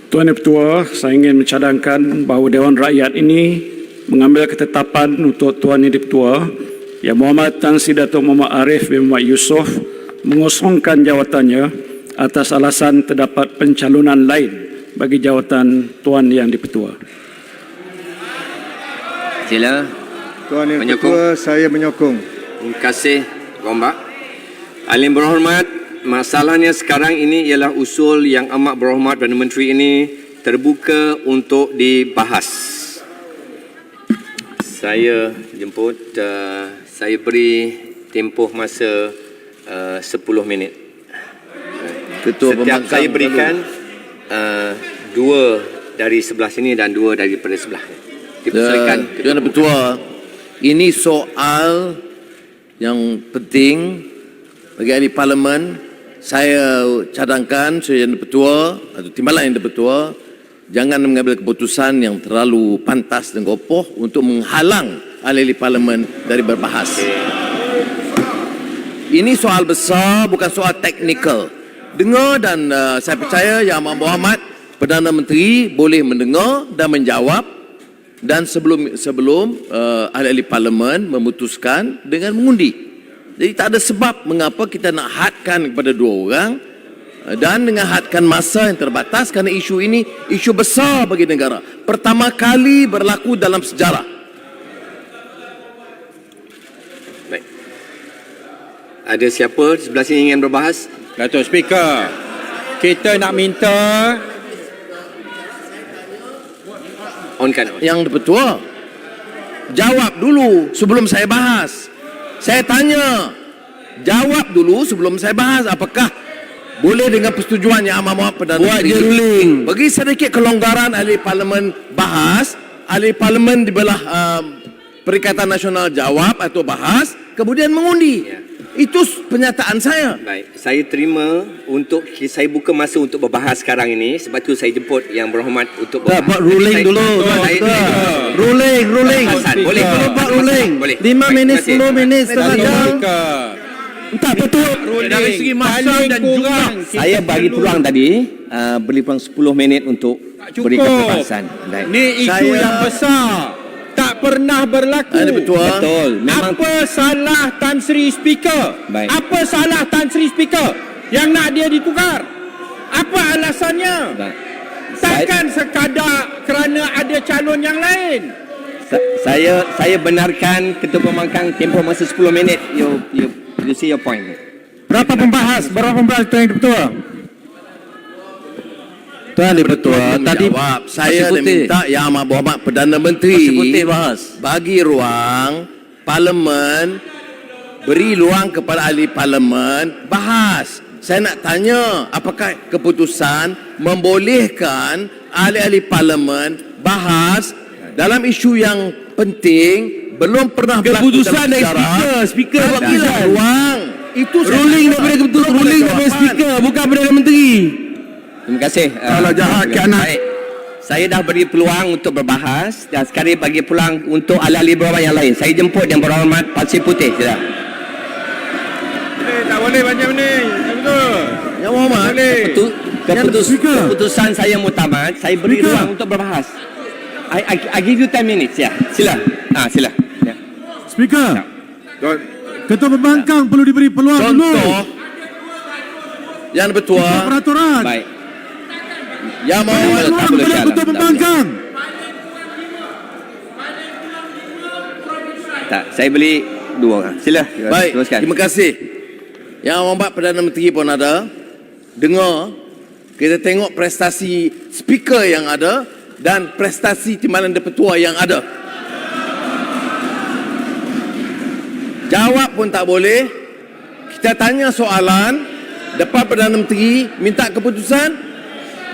Tuan Yang Bertuah, saya ingin mencadangkan bahawa Dewan Rakyat ini mengambil ketetapan untuk Tuan Yang Bertuah Yang Muhammad Tan Sri Dato' Muhammad Arif bin Muhammad Yusof mengosongkan jawatannya atas alasan terdapat pencalonan lain bagi jawatan Tuan Yang Bertuah. Sila. Tuan Yang Menyokong. Bertuah, saya menyokong. Terima kasih, Gombak. Alim berhormat, masalahnya sekarang ini ialah usul yang amat berhormat Perdana Menteri ini terbuka untuk dibahas. Saya jemput, saya beri tempoh masa 10 minit. Ketua Setiap Pembangkang saya berikan 2 dari sebelah sini dan 2 daripada sebelah. Dipersilakan. Tuan Yang Bertuah, ini soal yang penting bagi ahli parlimen. Saya cadangkan Yang Bertuah atau timbalan Yang Bertuah jangan mengambil keputusan yang terlalu pantas dan kopoh untuk menghalang ahli parlimen dari berbahas. Ini soal besar, bukan soal teknikal. Dengar dan saya percaya Yang Amat Berhormat Perdana Menteri boleh mendengar dan menjawab, dan sebelum ahli-ahli parlimen memutuskan dengan mengundi. Jadi tak ada sebab mengapa kita nak hadkan kepada 2 orang dan dengan hadkan masa yang terbatas, kerana isu ini isu besar bagi negara. Pertama kali berlaku dalam sejarah. Baik. Ada siapa di sebelah sini ingin berbahas? Datuk Speaker, kita nak minta Onkan. Yang Bertuah, jawab dulu sebelum saya bahas. Saya tanya, jawab dulu sebelum saya bahas. Apakah boleh dengan persetujuan Yang Amat Berhormat Perdana Menteri? Buat ruling. Bagi sedikit kelonggaran ahli parlimen bahas, ahli parlimen di belah Perikatan Nasional jawab atau bahas, kemudian mengundi. Ya. Itu penyataan saya. Baik, saya terima untuk saya buka masa untuk berbahas sekarang ini, sebab tu saya jemput Yang Berhormat untuk berbahas. Buat ruling dulu. Ruling. Boleh Kalau buat ruling, Boleh. 5 Baik, minit, terima kasih. 10 minit, setengah Datuk jam. Speaker, Tak betul. dari segi masa dan jumlah Saya bagi peluang tadi, beri peluang 10 minit untuk berikan perbahasan. Baik. Ni isu Saya- yang besar, tak pernah berlaku. Ahli Bertuah. Betul. Memang Apa salah Tan Sri Speaker? Baik. Apa salah Tan Sri Speaker yang nak dia ditukar? Apa alasannya? Baik. Takkan sekadar kerana ada calon yang lain. Saya benarkan Ketua Pembangkang tempoh masa 10 minit. You see your point. Berapa pembahas Tuan Yang Bertuah? Tuan Yang Bertuah, tadi saya dah minta Yang Amat Berhormat Perdana Menteri bagi ruang parlimen, beri ruang kepada ahli parlimen bahas. Saya nak tanya, apakah keputusan membolehkan ahli-ahli parlimen bahas dalam isu yang penting, belum pernah berlaku Keputusan dalam dari sejarah. speaker Bagilah wakil. ruang. Itu Ruling daripada keputusan, ruling daripada speaker, bukan Perdana Menteri. Terima kasih. Kalau jahat ke anak. Baik. Saya dah beri peluang untuk berbahas dan sekali bagi peluang untuk ahli-ahli berhormat yang lain. Saya jemput Yang Berhormat Pasir Putih. Sila. Tak boleh macam ni. Betul. Yang Berhormat, Keputusan saya muktamad, saya beri ruang untuk berbahas. I give you 10 minutes. Ya. Sila. Sila. Ya. Speaker, Tuan, Ketua Pembangkang perlu diberi peluang contoh Yang Bertuah, peraturan. Baik. Yang Berhormat Tak boleh Ketua jalan. Pembangkang. Tak, saya beli 2 orang. Sila. Baik, Teruskan. terima kasih. Yang Amat Perdana Menteri pun ada. Dengar, kita tengok prestasi speaker yang ada dan prestasi timbalan Yang Bertuah yang ada. Jawab pun tak boleh. Kita tanya soalan, depan Perdana Menteri minta keputusan,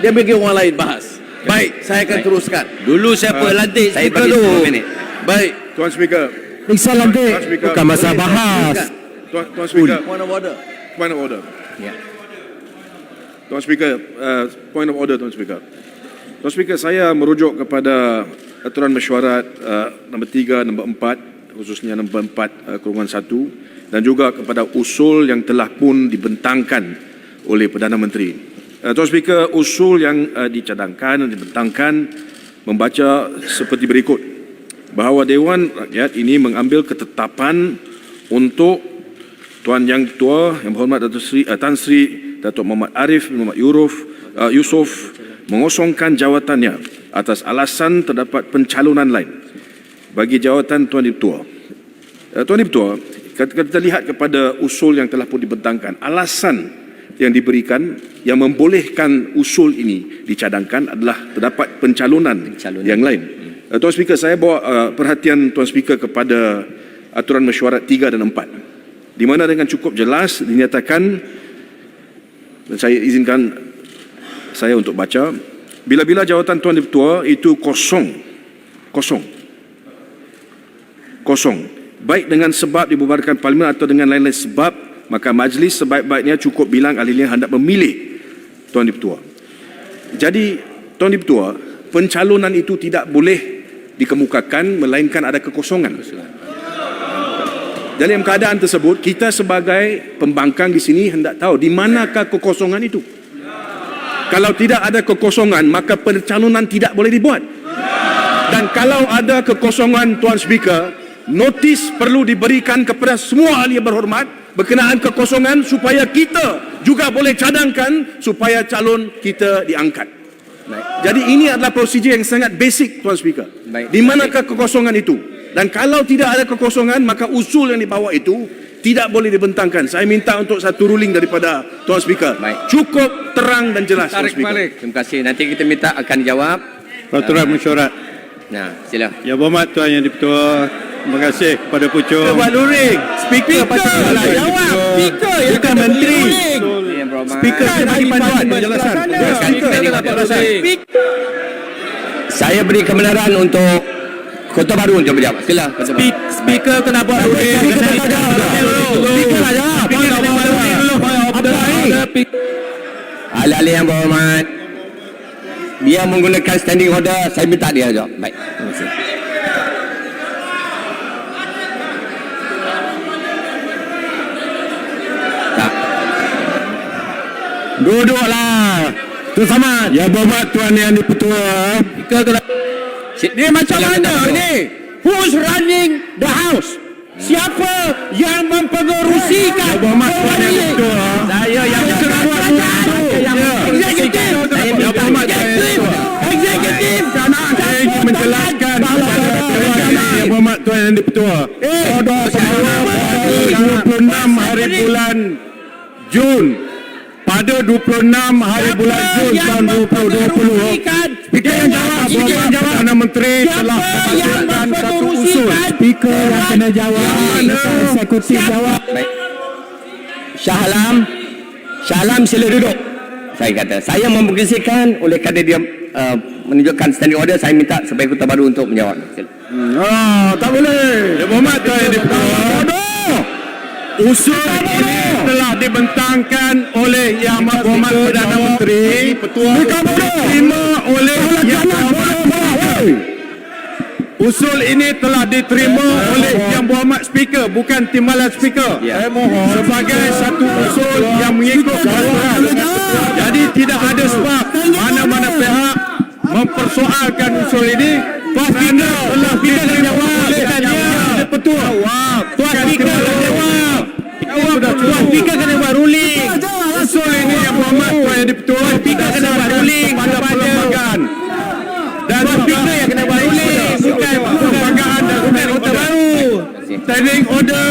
dia bagi orang lain bahas. Baik, saya akan teruskan. Dulu siapa lantik Saya speaker bagi tu? 10 minit. Baik. Tuan Speaker. Iksan lantik. Tuan Speaker. Bukan masa bahas. Tuan Speaker. Point of order. Point of order. Ya. Tuan Speaker, point of order Tuan Speaker. Tuan Speaker, saya merujuk kepada aturan mesyuarat nombor 3, nombor 4, khususnya nombor 4/1 dan juga kepada usul yang telah pun dibentangkan oleh Perdana Menteri. Tuan Speaker, usul yang dicadangkan dan dibentangkan membaca seperti berikut. Bahawa Dewan Rakyat ini mengambil ketetapan untuk Tuan Yang Ketua Yang Berhormat Tan Sri Datuk Muhammad Arif bin Muhammad Yusof mengosongkan jawatannya atas alasan terdapat pencalonan lain bagi jawatan Tuan Yang Ketua. Tuan Yang Ketua, kita lihat kepada usul yang telah pun dibentangkan, alasan yang diberikan yang membolehkan usul ini dicadangkan adalah terdapat pencalonan yang lain. Tuan Speaker, saya bawa perhatian Tuan Speaker kepada aturan mesyuarat 3 dan 4, di mana dengan cukup jelas dinyatakan, dan saya izinkan saya untuk baca, bila-bila jawatan Tuan Ketua itu kosong, baik dengan sebab dibubarkan Parlimen atau dengan lain-lain sebab, maka majlis sebaik-baiknya cukup bilang ahli yang hendak memilih Tuan Ketua. Jadi, Tuan Ketua, pencalonan itu tidak boleh dikemukakan melainkan ada kekosongan. Dalam keadaan tersebut, kita sebagai pembangkang di sini hendak tahu di manakah kekosongan itu. Kalau tidak ada kekosongan, maka pencalonan tidak boleh dibuat. Dan kalau ada kekosongan, Tuan Speaker, notis perlu diberikan kepada semua ahli yang berhormat berkenaan kekosongan supaya kita juga boleh cadangkan supaya calon kita diangkat. Jadi ini adalah prosedur yang sangat basic, Tuan Speaker. Di manakah kekosongan itu? Dan kalau tidak ada kekosongan, maka usul yang dibawa itu tidak boleh dibentangkan. Saya minta untuk satu ruling daripada Tuan Speaker. Cukup terang dan jelas, Tuan Speaker. Terima kasih. Nanti kita minta akan jawab. Peraturan mesyuarat. Nah, sila. Yang berhormat Tuan Yang Di-Pertua, terima kasih kepada Pucung. Buat luring. Speaker lah jawab. Speaker yang Bukan menteri. Yang berhormat. Speaker kena bagi panduan penjelasan. Saya beri kebenaran untuk Kota Baru untuk menjawab. Sila. Speaker kena buat luring. Speaker lah jawab. Ahli-ahli yang berhormat, dia menggunakan standing order, saya minta dia jawab. Baik, terima kasih. Tak. Duduklah. Tuan Samad. Yang berhormat Tuan Yang Di-Pertua. Dia macam mana ini? Who's running the house? Siapa yang mempengerusikan? Yang berhormat Tuan Yang Di-Pertua. Saya yang Eksekutif. Saya ingin menjelaskan Yang berhormat Tuan Yang Di-Pertua. Pada 26 hari bulan Jun, pada 26 hari bulan Jun tahun 2020, Speaker yang jawab, Perdana Menteri telah mengajukan satu usul. Speaker yang kena jawab. Eksekutif jawab. Baik. Shah Alam sila duduk. Saya kata, saya memperkesikan oleh kerana dia menunjukkan standing order, saya minta supaya Kota Baru untuk menjawab. Sila. Tak boleh. Yang berhormat Tuan Yang Di-Pertua, usul ini telah dibentangkan oleh Yang Berhormat Perdana Menteri, diterima oleh Yang Berhormat Usul ini telah diterima oleh Yang Berhormat Speaker, bukan timbalan Speaker. Saya mohon sebagai satu usul yang mengikut peraturan. Jadi tidak ada sebab mana-mana pihak mempersoalkan usul ini kerana telah diterima oleh Yang Di-Pertua. Tuan Speaker kena jawab. Tuan Speaker kena buat ruling. Usul ini Yang Berhormat Tuan Yang Di-Pertua, Speaker kena buat ruling pada perlembagaan. Dan Speaker yang kena buat ruling, bukan perlembagaan dan Kota Baru. standing order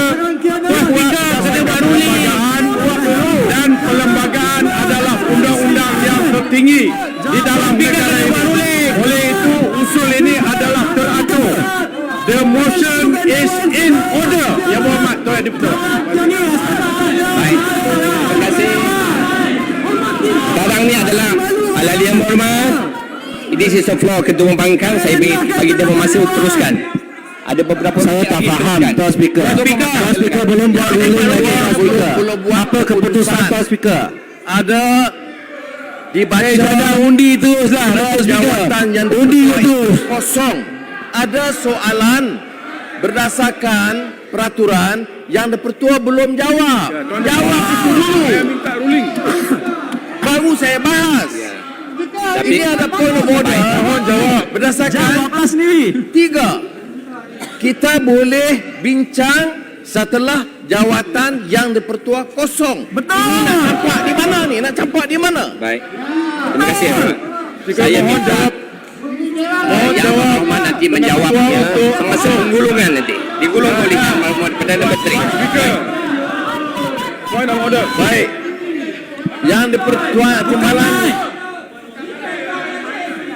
Speaker kena buat ruling. dan perlembagaan adalah undang-undang yang tertinggi di dalam negara ini. Oleh itu usul ini adalah teratur. The motion is in order. Yang Berhormat Tuan Yang Di-Pertua. Baik. Terima kasih. Sekarang ni adalah ahli yang berhormat. This is the floor Ketua Pembangkang. Saya bagi dia masa untuk teruskan. Ada beberapa Saya tak faham, Tuan Speaker. Tuan Speaker belum buat ruling lagi, Tuan Speaker. Apa keputusan Tuan Speaker? Ada Dibaca undi teruslah, Tuan Speaker. Jawatan yang Undi terus. kosong. Ada soalan berdasarkan peraturan yang Di-Pertua belum jawab. Jawab itu dulu. Saya minta ruling. baru saya bahas. Tapi Ini ada point of order. Mohon jawab. Berdasarkan Jawablah sendiri. 3, kita boleh bincang setelah jawatan yang dipertua kosong. Betul. Ini nak campak di mana ni? Nak campak di mana? baik. Terima kasih. Saya minta Yang Muhammad nanti menjawabnya semasa penggulungan nanti. Digulung oleh Yang Muhammad Perdana Menteri. Speaker. Point of order. Baik. Yang dipertua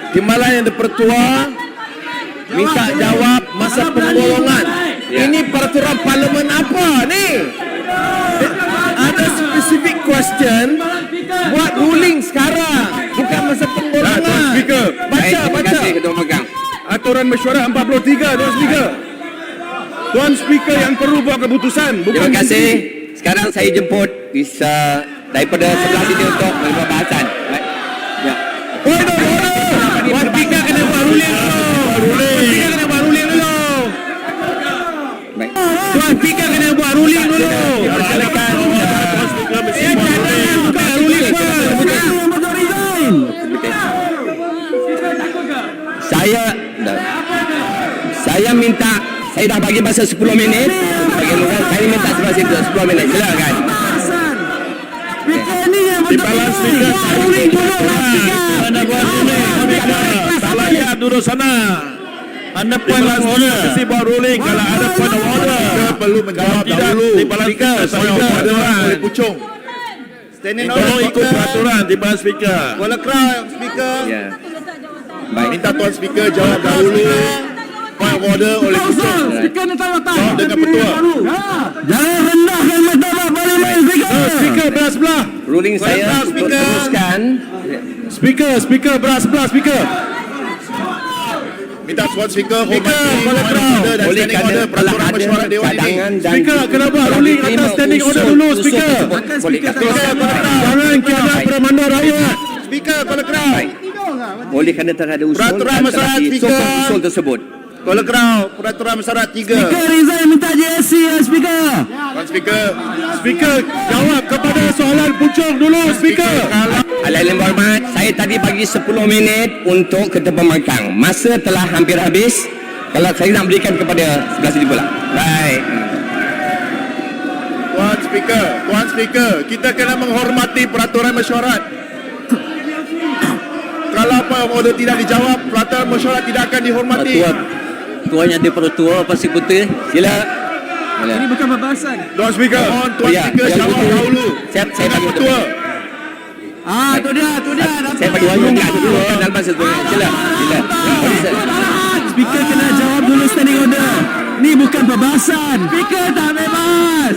timbalan yang dipertua minta jawab masa penggolongan. Ya. Ini peraturan parlimen apa ni? Ada specific question, buat ruling sekarang, bukan masa penggolongan. Tuan Speaker. Baik, Baca, terima baca. kasih Ketua Pegang. Aturan mesyuarat 43, Tuan Speaker. Tuan Speaker yang perlu buat keputusan, bukan Terima kasih. Sekarang saya jemput daripada sebelah sini untuk menerima bahasan. Baik. Ya. Point of order. Tuan Speaker kena buat ruling dulu. Tuan Speaker kena buat ruling dulu. Baik. Tuan Speaker kena buat ruling dulu. Persilakan. Bukan ruling first. Saya minta, saya dah bagi masa 10 minit. Saya minta 10 minit. Silakan. Timbalan Speaker. Anda buat ruling, Speaker. Salah ya, duduk sana. Anda point of order. Mesti buat ruling kalau ada point of order. Perlu menjawab dahulu. Timbalan Speaker. Saya peraturan. Boleh pucung. Standing order. Tolong ikut peraturan Timbalan Speaker. Kuala Kran, Speaker. Ya. Baik. Minta Tuan Speaker jawab dahulu. Point of order oleh pucung. Speaker ni tak datang. Jawab dengan petua. Jangan rendahkan martabat parlimen, Speaker. Speaker beras sebelah. Ruling saya Speaker. untuk teruskan. Speaker beras sebelah, Speaker. Minta Tuan Speaker hormati Kuala point Kran. of order dan Oleh standing kerana order telah peraturan ada mesyuarat Dewan ini. cadangan dan Speaker, kena buat ruling atas standing order dulu, Speaker. Boleh Jangan kianat peramanda rakyat. Speaker Kuala Kran. Baik. Oleh kerana telah ada usul Peraturan dan telah masyarakat, Speaker. disokong usul tersebut. Kuala Kran, peraturan mesyuarat 3. Speaker Rizal minta JSC ya, Speaker. Tuan Speaker. Speaker, jawab kepada soalan pucung dulu, Speaker. Al-Alim berhormat, saya tadi bagi 10 minit untuk Ketua Pembangkang. Masa telah hampir habis. Kalau saya nak berikan kepada sebelah sini pula. Baik. Tuan Speaker, kita kena menghormati peraturan mesyuarat. Kalau point of order tidak dijawab, peraturan mesyuarat tidak akan dihormati. Tuan yang dipertua Pasir Putih. Sila. Ini bukan pembahasan. Tuan Speaker. Mohon Tuan Ya, Speaker yang jawab betul. dahulu. Saya Dengan bagi petua. Tu dia. Saya bagi pembangkang dulu dalam masa sebelum. Sila. Speaker kena jawab dulu standing order. Ni bukan pembahasan. Speaker tak bebas.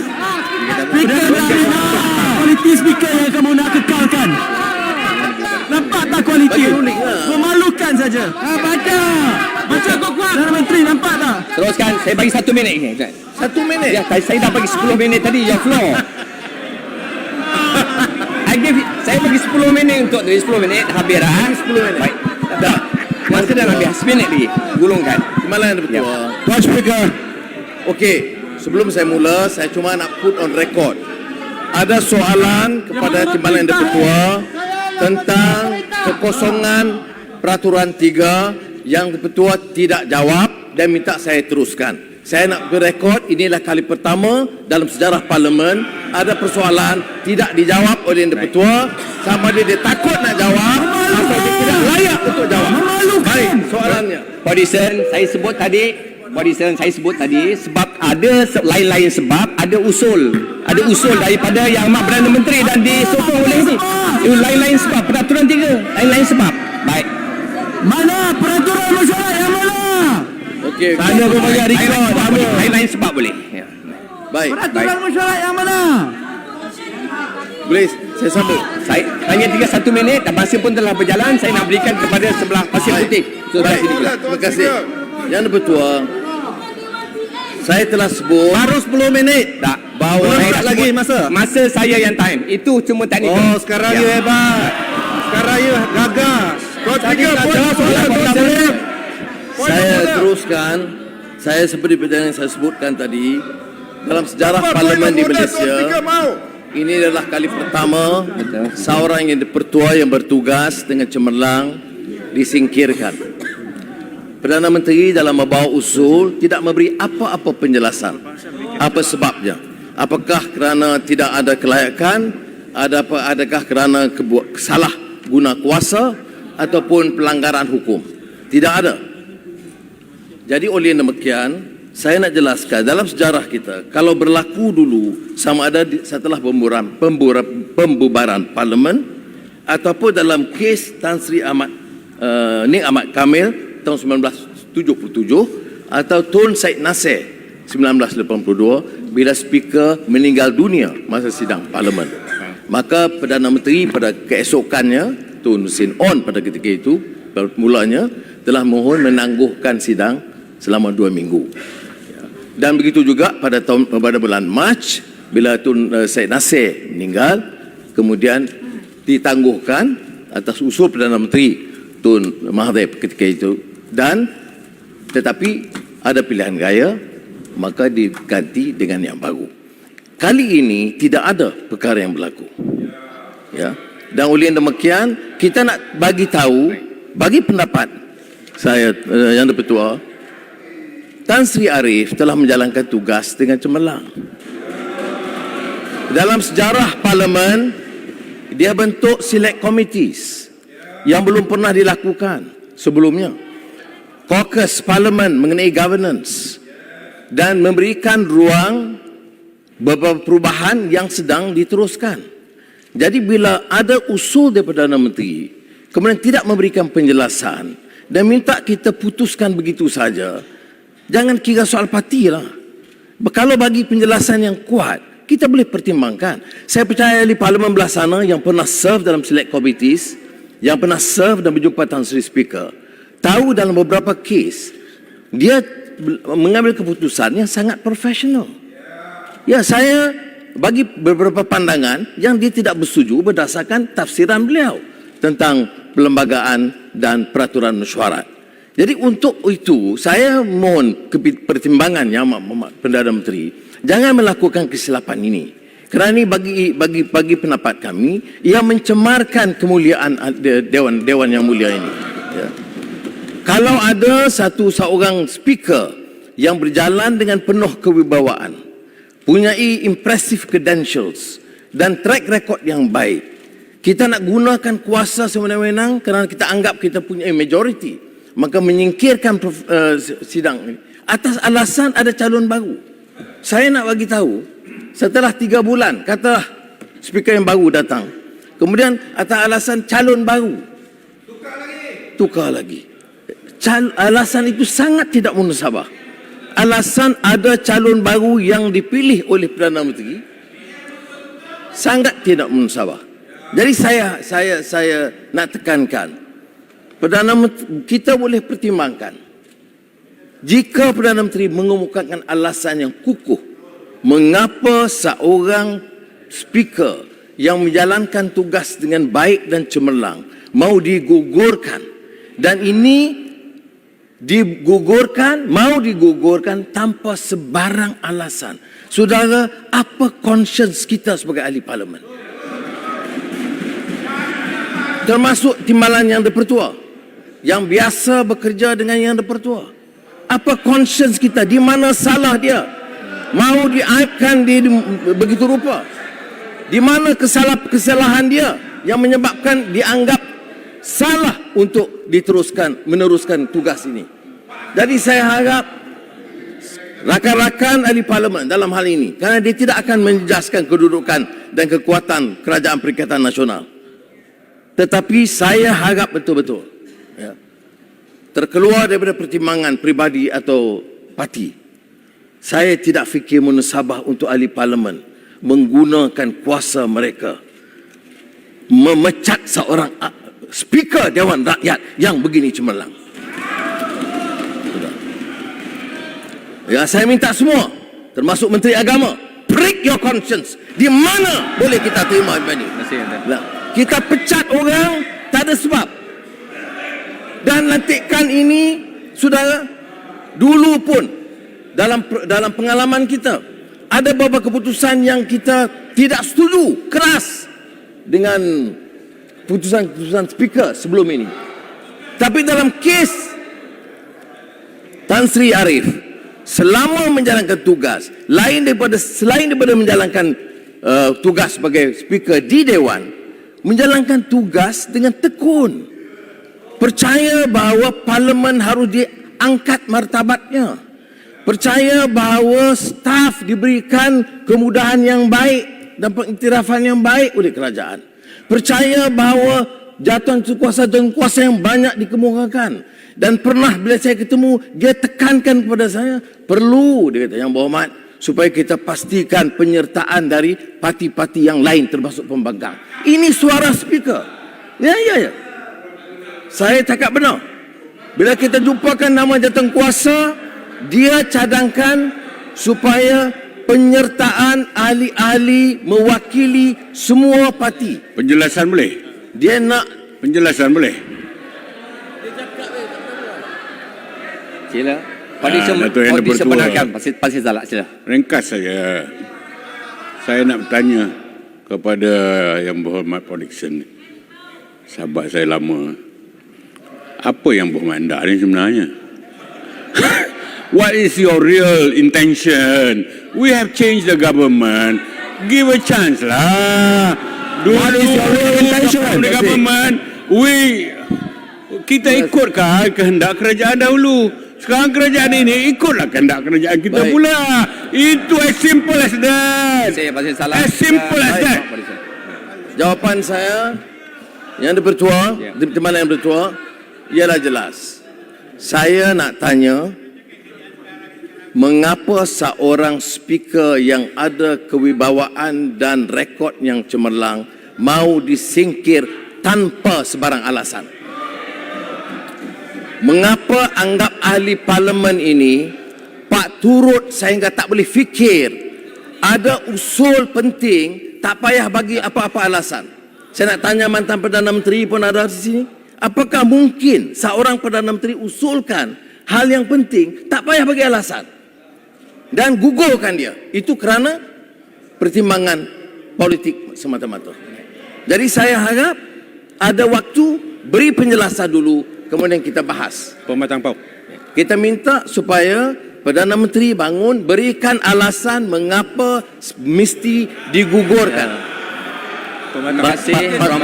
Speaker tak bebas. Kualiti speaker yang kamu nak kekalkan. Nampak tak kualiti? Memalukan saja. Baca kuat-kuat. Perdana Menteri nampak tak? Teruskan, saya bagi 1 minit. 1 minit. Ya, saya dah bagi 10 minit tadi, your floor. Saya bagi 10 minit untuk 10 minit, habis dah. 10 minit. Baik. Dah. Masa dah habis, 10 minit lagi. Gulungkan. Timbalan yang dipertua. Tuan Speaker. Okey, sebelum saya mula, saya cuma nak put on record. Ada soalan kepada timbalan yang dipertua tentang kekosongan peraturan 3 yang dipertua tidak jawab dan minta saya teruskan. Saya nak berekod, inilah kali pertama dalam sejarah parlimen ada persoalan tidak dijawab oleh yang dipertua, sama dia takut nak jawab atau dia tidak layak untuk jawab. Baik, soalannya. Podison, saya sebut tadi sebab ada lain-lain sebab, ada usul daripada Yang Amat Perdana Menteri dan disokong oleh ini. Itu lain-lain sebab, peraturan 3, lain-lain sebab. Baik. Mana peraturan mesyuarat yang mana? Okey, Saya pun bagi record. Lain-lain sebab boleh. Ya. baik. Peraturan mesyuarat yang mana? Boleh saya sambung. Saya hanya tinggal 1 minit dan masa pun telah berjalan. Saya nak berikan kepada sebelah Pasir Putih. Sebelah Baik, sini pula. terima kasih. Yang bertua, saya telah sebut Baru 10 minit. Tak. bahawa Saya tak tak lagi sebut masa. Masa saya yang time. Itu cuma teknikal. Sekarang you hebat. Sekarang you gagas. Tuan Tadi Speaker, tak point jawab of soalan order, tak Tuan boleh. Speaker. saya teruskan. Saya seperti yang saya sebutkan tadi, dalam sejarah Apa parlimen point di of order, Tuan Malaysia, Speaker mau? Ini adalah kali pertama seorang yang dipertua yang bertugas dengan cemerlang disingkirkan. Perdana Menteri dalam membawa usul tidak memberi apa-apa penjelasan. Apa sebabnya? Apakah kerana tidak ada kelayakan? Adakah kerana salah guna kuasa ataupun pelanggaran hukum? Tidak ada. Jadi oleh demikian, saya nak jelaskan dalam sejarah kita, kalau berlaku dulu sama ada setelah pembubaran parlimen ataupun dalam kes Tan Sri Ning Ahmad Kamil tahun 1977 atau Tun Syed Nasir 1982 bila speaker meninggal dunia masa sidang parlimen. Maka Perdana Menteri pada keesokannya, Tun Sin On pada ketika itu mulanya telah mohon menangguhkan sidang selama 2 minggu. Dan begitu juga pada bulan Mac bila Tun Syed Nasir meninggal, kemudian ditangguhkan atas usul Perdana Menteri Tun Mahathir ketika itu, dan tetapi ada pilihan gaya maka diganti dengan yang baru. Kali ini tidak ada perkara yang berlaku. Ya. Dan oleh demikian kita nak bagi tahu, bagi pendapat saya yang dipertua, Tan Sri Arif telah menjalankan tugas dengan cemerlang. Dalam sejarah parlimen, dia bentuk select committees yang belum pernah dilakukan sebelumnya. Caucus parlimen mengenai governance dan memberikan ruang beberapa perubahan yang sedang diteruskan. Jadi bila ada usul daripada Perdana Menteri, kemudian tidak memberikan penjelasan dan minta kita putuskan begitu saja, jangan kira soal parti lah. Kalau bagi penjelasan yang kuat, kita boleh pertimbangkan. Saya percaya di Parlimen belah sana yang pernah serve dalam select committees, yang pernah serve dan berjumpa Tan Sri Speaker, tahu dalam beberapa kes, dia mengambil keputusan yang sangat profesional. Ya, saya bagi beberapa pandangan yang dia tidak bersetuju berdasarkan tafsiran beliau tentang perlembagaan dan peraturan mesyuarat. Jadi untuk itu saya mohon pertimbangan Yang Perdana Menteri jangan melakukan kesilapan ini. Kerana ini bagi pendapat kami ia mencemarkan kemuliaan dewan yang mulia ini. Ya. Kalau ada seorang speaker yang berjalan dengan penuh kewibawaan, punyai impressive credentials dan track record yang baik, kita nak gunakan kuasa sewenang-wenang kerana kita anggap kita punya majority, maka menyingkirkan sidang ini atas alasan ada calon baru. Saya nak bagi tahu, setelah 3 bulan katalah speaker yang baru datang, kemudian atas alasan calon baru tukar lagi. Alasan itu sangat tidak munasabah. Alasan ada calon baru yang dipilih oleh Perdana Menteri sangat tidak munasabah. Jadi saya nak tekankan, Perdana Menteri, kita boleh pertimbangkan jika Perdana Menteri mengemukakan alasan yang kukuh mengapa seorang speaker yang menjalankan tugas dengan baik dan cemerlang mau digugurkan, dan ini mau digugurkan tanpa sebarang alasan. Saudara, apa conscience kita sebagai ahli parlimen? Termasuk timbalan Yang di-Pertua yang biasa bekerja dengan Yang di-Pertua. Apa conscience kita? Di mana salah dia? Mau diaibkan dia begitu rupa? Di mana kesalahan dia yang menyebabkan dianggap salah untuk meneruskan tugas ini? Jadi saya harap rakan-rakan ahli parlimen dalam hal ini, kerana dia tidak akan menjejaskan kedudukan dan kekuatan Kerajaan Perikatan Nasional, tetapi saya harap betul-betul ya, terkeluar daripada pertimbangan peribadi atau parti. Saya tidak fikir munasabah untuk ahli parlimen menggunakan kuasa mereka memecat seorang speaker Dewan Rakyat yang begini cemerlang. Ya, saya minta semua, termasuk Menteri Agama, prick your conscience. Di mana boleh kita terima ini? Kita pecat orang tak ada sebab. Dan lantikan ini, saudara, dulu pun dalam pengalaman kita ada beberapa keputusan yang kita tidak setuju keras dengan putusan speaker sebelum ini. Tapi dalam kes Tan Sri Arif, selama menjalankan tugas, selain daripada menjalankan tugas sebagai speaker di Dewan, menjalankan tugas dengan tekun, percaya bahawa Parlimen harus diangkat martabatnya, percaya bahawa staf diberikan kemudahan yang baik dan pengiktirafan yang baik oleh kerajaan, percaya bahawa jatuhan kuasa dan kuasa yang banyak dikemukakan. Dan pernah bila saya ketemu, dia tekankan kepada saya, perlu, dia kata, Yang Berhormat, supaya kita pastikan penyertaan dari parti-parti yang lain termasuk pembangkang. Ini suara speaker. Ya. Saya cakap benar. Bila kita jumpakan nama jawatan kuasa, dia cadangkan supaya penyertaan ahli-ahli mewakili semua parti. Penjelasan boleh? Dia nak Penjelasan boleh? Sila. Audition Datuk Yang Dipertua. benarkan. Pasti salah. Sila. Ringkas saja. Saya nak bertanya kepada Yang Berhormat Paul Dickson, sahabat saya lama. Apa yang berhormat anda ni sebenarnya? What is your real intention? We have changed the government. Give a chance lah. What is your real intention? The government, kita ikutkan kehendak kerajaan dahulu. Sekarang kerajaan ini ikutlah kehendak kerajaan kita Baik. pula. Itu as simple as that. Saya pasti salah. As simple as that. Jawapan saya yang dipertua, di Timbalan Yang Bertua, ialah jelas. Saya nak tanya, mengapa seorang speaker yang ada kewibawaan dan rekod yang cemerlang mau disingkir tanpa sebarang alasan? Mengapa anggap ahli parlimen ini pak turut sehingga tak boleh fikir, ada usul penting, tak payah bagi apa-apa alasan? Saya nak tanya mantan Perdana Menteri pun ada di sini. Apakah mungkin seorang Perdana Menteri usulkan hal yang penting, tak payah bagi alasan dan gugurkan dia? Itu kerana pertimbangan politik semata-mata. Jadi saya harap ada waktu, beri penjelasan dulu, kemudian kita bahas. Pematang Pau. Kita minta supaya Perdana Menteri bangun, berikan alasan mengapa mesti digugurkan.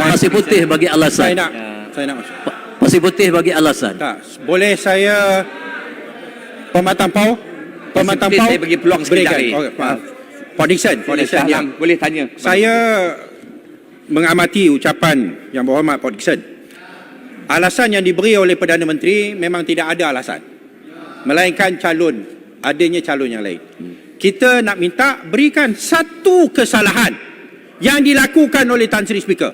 Pasir putih bagi alasan. Saya nak masuk. Pasir putih bagi alasan. Tak, boleh saya Pematang Pau? Pematang Please, Pau. saya bagi peluang sekejap berikan. ni. Okay, maaf. Paul Dickson, Boleh tanya. Saya mengamati ucapan Yang Berhormat Paul Dickson. Alasan yang diberi oleh Perdana Menteri memang tidak ada alasan, melainkan adanya calon yang lain. Kita nak minta berikan satu kesalahan yang dilakukan oleh Tan Sri Speaker.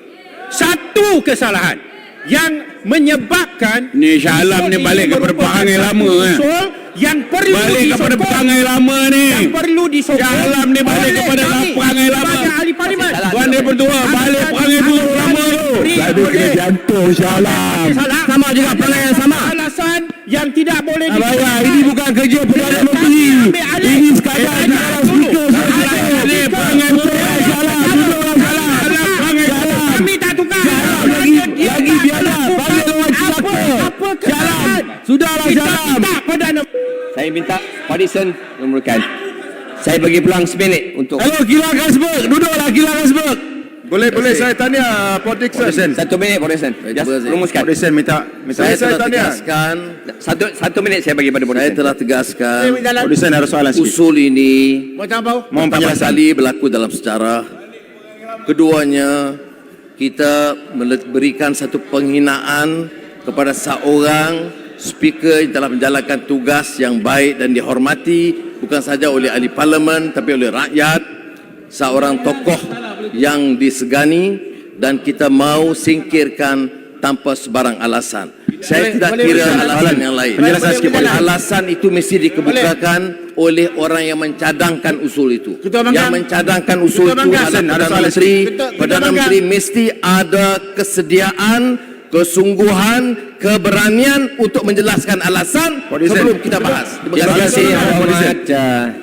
Satu kesalahan yang menyebabkan Ni Shah Alam ni balik kepada perangai lama usul yang perlu Balik kepada disokong, perangai lama ni. yang perlu disokong. Shah Alam ni balik oleh kepada kami perangai lama. sebagai ahli parlimen. Tuan Yang Bertua balik perangai buruk lama tu. Tadi kena jantung Shah Alam. Sama juga perangai yang sama. Alasan yang tidak boleh Abang, ini bukan kerja Perdana Menteri. Ini sekadar di dalam speaker. Ni perangai buruk. Shah Alam, duduk orang Shah Alam. Kami tak tukar. Lagi biarlah. Bagi lawan celaka. Apa kesalahan? Sudahlah Shah Alam. Tak Perdana. Saya minta Audition memerlukan. Saya bagi peluang seminit untuk Hello, Gila Gasberg. Duduklah Gila Gasberg. Boleh saya tanya Paul Dickson. 1 minit, Audition. Just rumuskan. Dickson minta Saya telah tanya. tegaskan, Satu minit saya bagi pada saya Audition. telah tegaskan Dickson ada soalan sikit. usul ini Mohon pertama penjelasan. kali berlaku dalam sejarah. Keduanya, kita berikan satu penghinaan kepada seorang speaker yang telah menjalankan tugas yang baik dan dihormati bukan sahaja oleh ahli parlimen tapi oleh rakyat, seorang tokoh yang disegani dan kita mau singkirkan tanpa sebarang alasan. Saya tidak kira alasan yang lain. Penjelasan sikit boleh. Alasan itu mesti dikemukakan oleh orang yang mencadangkan usul itu. Yang mencadangkan usul itu adalah Perdana Menteri. Perdana Menteri mesti ada kesediaan, kesungguhan, keberanian untuk menjelaskan alasan sebelum kita bahas. Terima kasih.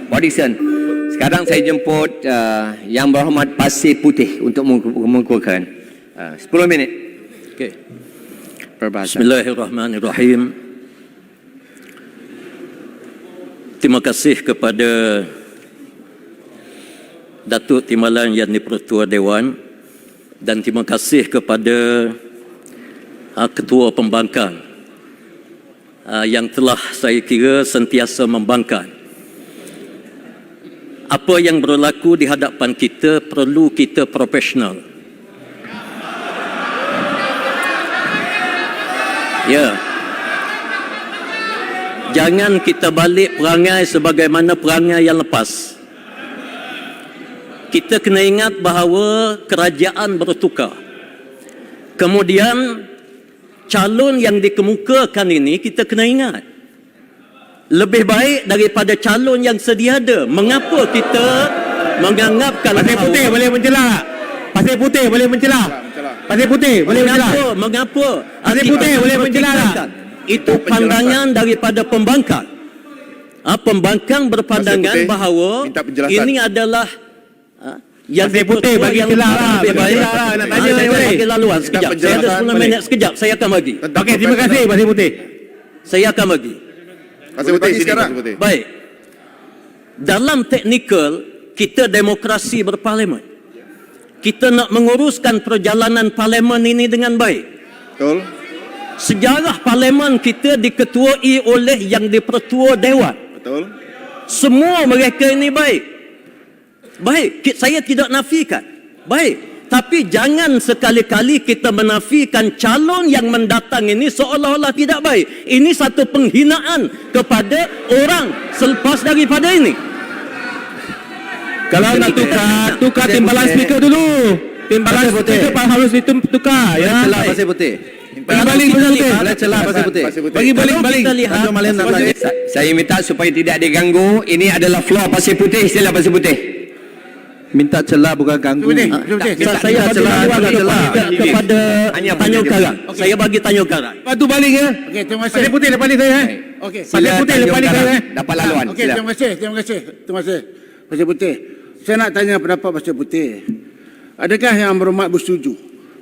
Audition. Sekarang saya jemput Yang Berhormat Pasir Putih untuk mengukuhkan 10 minit. Okey. Perbahasan. Bismillahirrahmanirrahim. Terima kasih kepada Datuk Timbalan Yang di-Pertua Dewan dan terima kasih kepada Ketua Pembangkang yang telah saya kira sentiasa membangkang. Apa yang berlaku di hadapan kita perlu kita profesional. Ya. Jangan kita balik perangai sebagaimana perangai yang lepas. Kita kena ingat bahawa kerajaan bertukar. Kemudian calon yang dikemukakan ini kita kena ingat lebih baik daripada calon yang sedia ada. Mengapa kita menganggapkan Pasir Putih boleh mencelah. Pasir Putih boleh mencelah. Pasir Putih boleh mencelah. Mengapa? Pasir Putih boleh mencelah tak? Itu pandangan daripada pembangkang. Pembangkang berpandangan Putih, bahawa minta penjelasan. ini adalah yang Pasir Putih bagi yang celah lah, lebih bagi baik. celah lah, nak tanya Saya boleh. bagi laluan sekejap. Saya ada 10 minit sekejap. Saya akan bagi. Okey, terima kasih Pasir Putih. Saya akan bagi. Pasir Putih sini, Pasir Putih. Baik. Dalam teknikal, kita demokrasi berparlimen. Kita nak menguruskan perjalanan parlimen ini dengan baik. Betul. Sejarah parlimen kita diketuai oleh Yang di-Pertua Dewan. Betul. Semua mereka ini baik. Baik, saya tidak nafikan. Baik. Tapi jangan sekali-kali kita menafikan calon yang mendatang ini seolah-olah tidak baik. Ini satu penghinaan kepada orang selepas daripada ini. Kalau nak tukar timbalan speaker dulu. Timbalan speaker harus ditukar ya. Celah Pasir Putih. Bagi balik Pasir Putih. Boleh celah Pasir Putih. Bagi balik. Kita lihat, Tanjung Malim nak tanya. Saya minta supaya tidak diganggu. Ini adalah floor Pasir Putih. Sila Pasir Putih. Minta celah bukan ganggu. saya bagi laluan kepada Tanjung Karang. Saya bagi Tanjung Karang. Lepas tu balik ya. Okey, terima kasih. Pasir Putih lepas ni saya. Okey. Pasir Putih lepas ni saya. Dapat laluan. Okey, Sila. terima kasih. Pasir Putih. Saya nak tanya pendapat Pasir Putih. Adakah Yang Berhormat bersetuju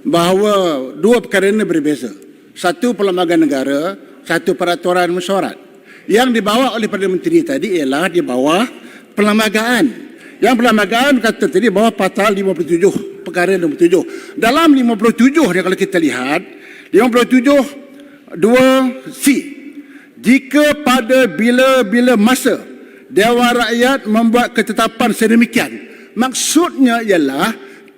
bahawa dua perkara ini berbeza? Satu perlembagaan negara, satu peraturan mesyuarat. Yang dibawa oleh Perdana Menteri tadi ialah di bawah perlembagaan. Yang perlembagaan kata tadi bawah pasal 57, perkara 57. Dalam 57 dia kalau kita lihat, 57 2C. Jika pada bila-bila masa Dewan Rakyat membuat ketetapan sedemikian, maksudnya ialah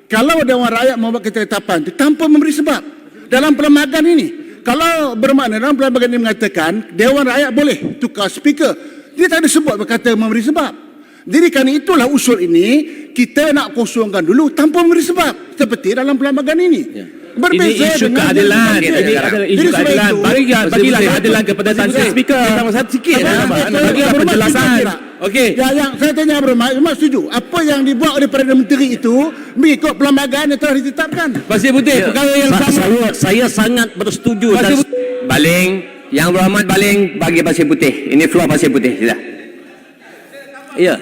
kalau Dewan Rakyat membuat ketetapan itu tanpa memberi sebab. Dalam perlembagaan ini, kalau bermakna dalam perlembagaan ini mengatakan Dewan Rakyat boleh tukar speaker, dia tak ada sebut berkata memberi sebab. Jadi kerana itulah usul ini kita nak kosongkan dulu tanpa memberi sebab seperti dalam perlembagaan ini. Berbeza Ini isu dengan keadilan. yang Ini adalah isu sebab keadilan. itu, Bagilah keadilan kepada Tan Speaker. Sama sikit. Bagi penjelasan. Okey. Yang saya tanya Berhormat setuju apa yang dibuat oleh Perdana Menteri itu mengikut perlembagaan yang telah ditetapkan. Pasir Putih, perkara yang sama. Saya sangat bersetuju dan Baling. Yang Berhormat baling bagi Pasir Putih. Ini floor Pasir Putih. Sila. ya.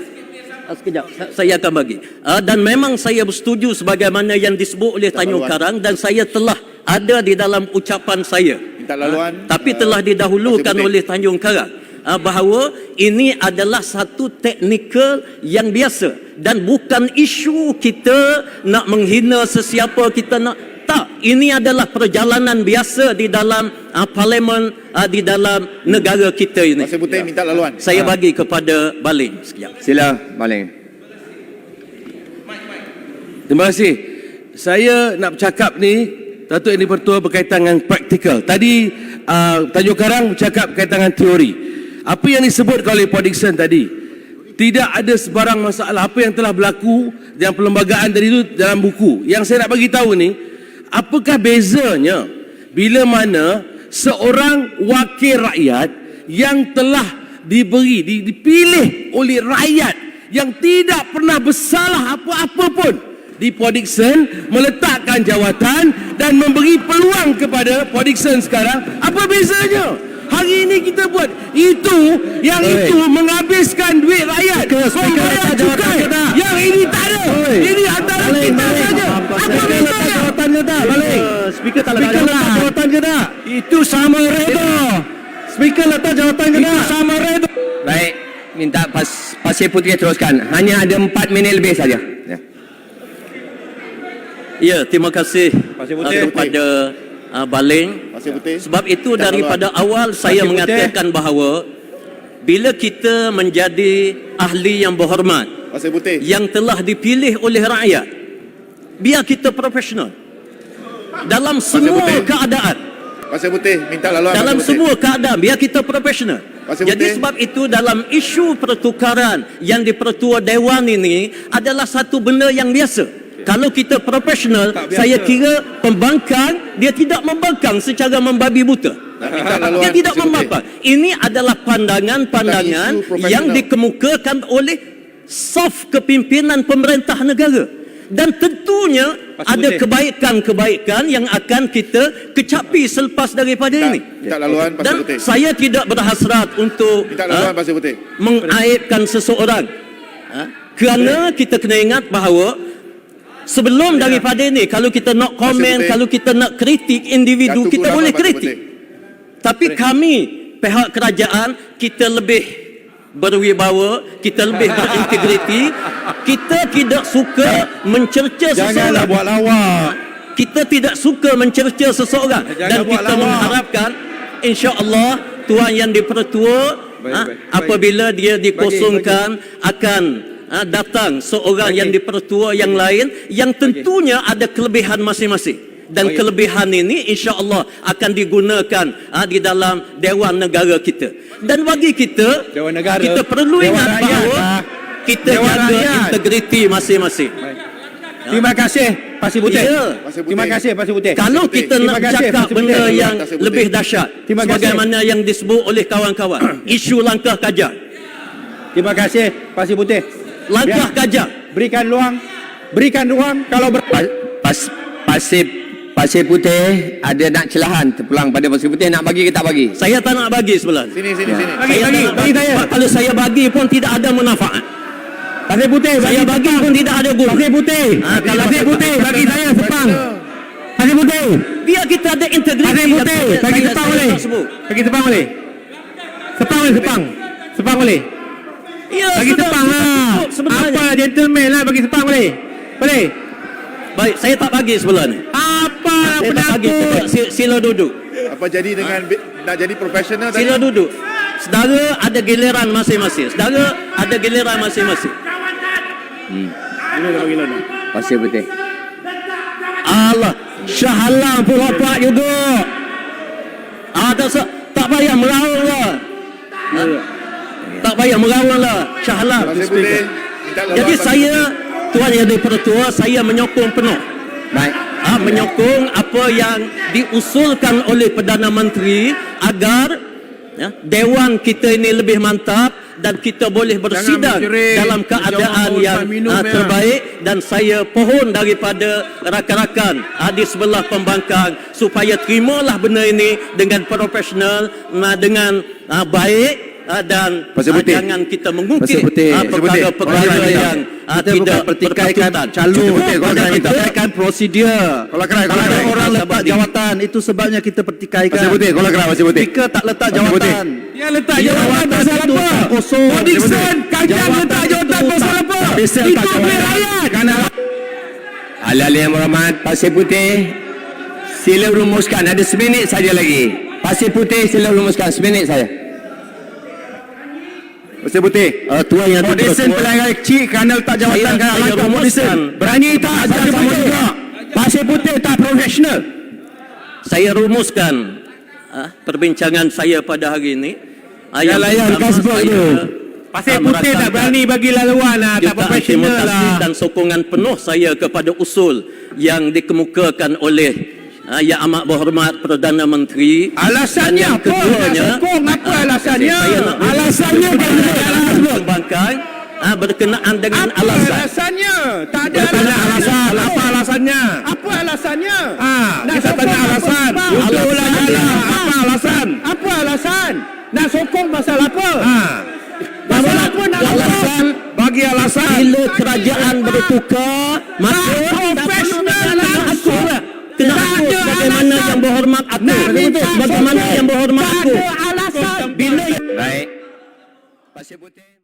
Sekejap, saya akan bagi. Dan memang saya bersetuju sebagaimana yang disebut oleh Tanjung Karang dan saya telah ada di dalam ucapan saya. Minta laluan. Tapi telah didahulukan oleh Tanjung Karang bahawa ini adalah satu teknikal yang biasa dan bukan isu kita nak menghina sesiapa, kita nak tak. Ini adalah perjalanan biasa di dalam parlimen di dalam negara kita ini. Pasir Putih minta laluan. Saya bagi kepada Baling sekejap. Sila Baling. Terima kasih. Saya nak bercakap ni, Datuk Yang di-Pertua berkaitan dengan praktikal. Tadi Tanjung Karang bercakap berkaitan dengan teori. Apa yang disebut oleh Paul Dickson tadi, tidak ada sebarang masalah. Apa yang telah berlaku dalam perlembagaan tadi itu dalam buku. Yang saya nak bagi tahu ni, apakah bezanya bila mana seorang wakil rakyat yang telah dipilih oleh rakyat yang tidak pernah bersalah apa-apa pun, di Paul Dickson meletakkan jawatan dan memberi peluang kepada Paul Dickson sekarang. Apa bezanya? Hari ini kita buat itu, yang itu menghabiskan duit rakyat. Membayar cukai. Yang ini tak ada. Ini antara kita saja. Apa bedanya? Jawatannya tak? Balik. Speaker tak letak jawatan ke tak? Itu sama reda. Speaker letak jawatan ke tak? Itu sama reda. Baik, minta Pasir Putih teruskan. Hanya ada 4 minit lebih saja. Ya. Ya, terima kasih Pasir Putih. kepada Baling. Pasir Putih. Sebab itu daripada awal saya Pasir Putih. mengatakan bahawa bila kita menjadi ahli yang berhormat, Pasir Putih. yang telah dipilih oleh rakyat, biar kita profesional dalam semua Putih. keadaan. Pasir Putih, minta laluan. Dalam Pasir Putih. semua keadaan biar kita profesional. Pasir Jadi Putih. sebab itu dalam isu pertukaran yang di-Pertua Dewan ini adalah satu benda yang biasa. Kalau kita profesional, Tak biasa. saya kira pembangkang dia tidak membangkang secara membabi buta. Minta laluan. Dia tidak Pasir Putih. membangkang. Ini adalah pandangan-pandangan Bukan isu profesional. yang dikemukakan oleh saf kepimpinan pemerintah negara. Dan tentunya Pasir ada Putih. kebaikan-kebaikan yang akan kita kecapi selepas daripada ini. Minta laluan Pasir Dan Putih. saya tidak berhasrat untuk Minta laluan Pasir Putih. mengaibkan seseorang. Kerana kita kena ingat bahawa sebelum daripada ini, kalau kita nak komen, Putih. kalau kita nak kritik individu, Kartu kita kuning boleh Pasir kritik. Putih. Tapi kami, pihak kerajaan, kita lebih berwibawa, kita lebih berintegriti, kita tidak suka mencerca Janganlah seseorang. buat lawak. Kita tidak suka mencerca seseorang. Jangan Dan buat kita lawak. mengharapkan insya-Allah Tuan yang di-Pertua apabila dia dikosongkan akan datang seorang yang di-Pertua yang lain yang tentunya ada kelebihan masing-masing. Dan kelebihan ini insya-Allah akan digunakan di dalam Dewan Negara kita. Dan bagi kita, Dewan Negara. kita perlu Dewan ingat Rakyat, bahawa kita Dewan jaga Rakyat. integriti masing-masing. Terima kasih Pasir Putih. Ya. Pasir Putih. Terima kasih Pasir Putih. Kalau kita Terima nak kasih, cakap Pasir Putih. benda yang Pasir Putih. lebih dahsyat, Terima kasih. sebagaimana yang disebut oleh kawan-kawan, isu langkah kajak. Terima kasih Pasir Putih. Langkah Biar- kajak. Berikan ruang kalau Pasir Putih ada nak celahan terpulang pada Pasir Putih, nak bagi ke tak bagi? Saya tak nak bagi sebelah ni. Sini, sini, sini. Saya tak nak bagi saya. Sebab kalau saya bagi pun tidak ada manfaat. Pasir Putih Saya bagi pun tidak ada guna. Pasir Putih. Kalau Pasir Putih bagi saya sepang. Pasir Putih. biar kita ada integriti. Pasir Putih bagi sepang boleh. Bagi sepang boleh. Sepang boleh sepang. Sepang boleh. Ya, Bagi sudah, sepang sudah lah. cukup sebenarnya. Apa gentleman lah bagi sepang boleh. Boleh. Baik, saya tak bagi sebelah ni. Apa Saya tak bagi. penakut? Sila duduk. Apa jadi dengan nak jadi profesional tadi? Sila duduk. Saudara ada giliran masing-masing. Saudara ada giliran masing-masing. Pasir Putih. Allah, Shah Alam pun rapat juga. Tak payah meraung lah. Tak payah meraung lah, Shah Alam. Pasir Putih. Minta laluan Jadi Pasir saya, Putih. Tuan Yang di-Pertua, saya menyokong penuh. Baik. Menyokong apa yang diusulkan oleh Perdana Menteri agar Dewan kita ini lebih mantap dan kita boleh bersidang menjerit. dalam keadaan Jangan yang minum, ya. terbaik. Dan saya pohon daripada rakan-rakan di sebelah pembangkang supaya terimalah benda ini dengan profesional, dengan baik, dan Pasir Putih. jangan kita mengungkit Pasir Putih. perkara-perkara yang tidak pertikaikan berpatutan. calon, Cukup kita kita pertikaikan prosedur. Kalau kerai, kalau Ada kerai. orang letak Sabari. jawatan, itu sebabnya kita pertikaikan. Pasir Putih, kalau kerai, Pasir Putih. Speaker tak letak Pasir Putih. jawatan. Dia letak jawatan pasal itu apa? tak kosong. Pak Dixon, Kajang Jawatan letak jawatan itu pasal tak- apa? Besar Itu tak milik jawatan. rakyat. Kerana Ahli-ahli yang berhormat, Pasir Putih, sila rumuskan. Ada seminit saja lagi. Pasir Putih, sila rumuskan. Seminit saja. Pasir Putih. Tuan Yang Foundation pelanggan kecil kerana letak jawatan Saya- kan saya langkah rumuskan. foundation. Berani tak ajar sama juga. Pasir Putih tak profesional. Saya rumuskan perbincangan saya pada hari ini. Yang layan pertama, kasbah saya, tu. Pasir Putih tak berani bagi laluan lah, tak jutaan terima profesional kasih lah. dan sokongan penuh saya kepada usul yang dikemukakan oleh Yang Amat Berhormat Perdana Menteri. Alasannya Dan yang apa? keduanya, Nak sokong apa alasannya? saya nak Alasannya pembangkang berkenaan dengan Apa alasan. alasannya? Tak ada Kita tanya alasan. Apa alasannya? Apa alasannya? Ah, Nak kita sokong tanya apa alasan. sebab? Untuk ulang jalan. Apa alasan? Apa alasan? Nak sokong pasal apa? Pasal apa nak alasan? Bagi alasan. Bila kerajaan bertukar, maka profesional aku kena aku bagaimana yang berhormat aku. Bagaimana yang berhormat aku. Ada alasan. Bila Baik. Pasir Putih.